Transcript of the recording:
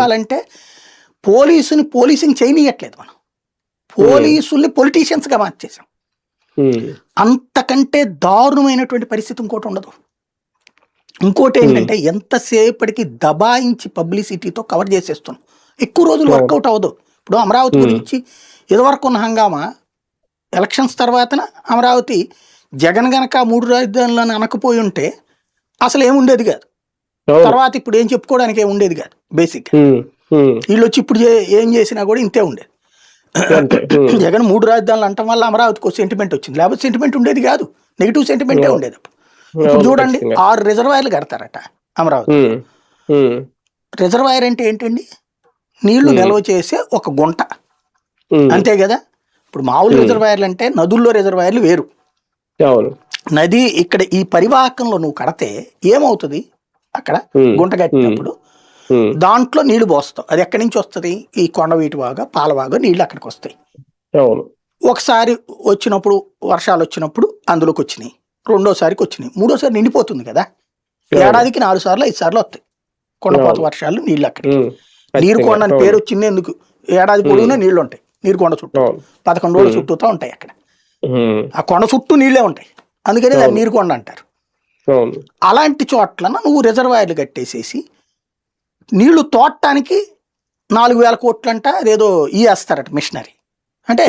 చెప్పాలంటే పోలీసింగ్ చేయనీయట్లేదు మనం. పోలీసుల్ని పొలిటీషియన్స్గా మార్చేసాం. అంతకంటే దారుణమైనటువంటి పరిస్థితి ఇంకోటి ఉండదు. ఇంకోటి ఏంటంటే ఎంతసేపటికి దబాయించి పబ్లిసిటీతో కవర్ చేసేస్తున్నాం. ఎక్కువ రోజులు వర్కౌట్ అవ్వదు. ఇప్పుడు అమరావతి గురించి ఇదివరకు ఉన్న హంగామా ఎలక్షన్స్ తర్వాత అమరావతి జగన్ గనక 3 రాజధానులను అనకపోయి ఉంటే అసలు ఏముండేది కాదు. తర్వాత ఇప్పుడు ఏం చెప్పుకోవడానికి ఏమి ఉండేది కాదు. బేసిక్ వీళ్ళు వచ్చి ఇప్పుడు ఏం చేసినా కూడా ఇంతే ఉండేది. జగన్ 3 రాజధానులు అంటం వల్ల అమరావతికి సెంటిమెంట్ వచ్చింది, లేకపోతే సెంటిమెంట్ ఉండేది కాదు. నెగిటివ్ సెంటిమెంటే ఉండేది. ఇప్పుడు చూడండి 6 రిజర్వాయర్లు కడతారట అమరావతి. రిజర్వాయర్ అంటే ఏంటండి? నీళ్లు నిల్వ చేసే ఒక గుంట, అంతే కదా. ఇప్పుడు మామూలు రిజర్వాయర్లు అంటే నదుల్లో రిజర్వాయర్లు వేరు. నది ఇక్కడ ఈ పరివాహకంలో నువ్వు కడితే ఏమవుతుంది? అక్కడ గుంట కట్టినప్పుడు దాంట్లో నీళ్లు పోస్తావు. అది ఎక్కడి నుంచి వస్తుంది? ఈ కొండవీటి వాగా పాలవాగా నీళ్లు అక్కడికి వస్తాయి. ఒకసారి వచ్చినప్పుడు వర్షాలు వచ్చినప్పుడు అందులోకి వచ్చినాయి, రెండోసారికి వచ్చినాయి, మూడోసారి నిండిపోతుంది కదా. ఏడాదికి 4 సార్లు 5 సార్లు వస్తాయి కొండపోత వర్షాలు నీళ్ళు. అక్కడికి నీరుకొండ అని పేరు వచ్చింది ఎందుకు? ఏడాది పొడవునా నీళ్లు ఉంటాయి. నీరుకొండ చుట్టూ 11 రోజుల చుట్టూతో ఉంటాయి. అక్కడ ఆ కొండ చుట్టూ నీళ్లే ఉంటాయి, అందుకని దాన్ని నీరుకొండ అంటారు. అలాంటి చోట్ల నువ్వు రిజర్వాయర్లు కట్టేసేసి నీళ్లు తోడటానికి 4,000 కోట్లంట అదేదో వేస్తారట మిషనరీ. అంటే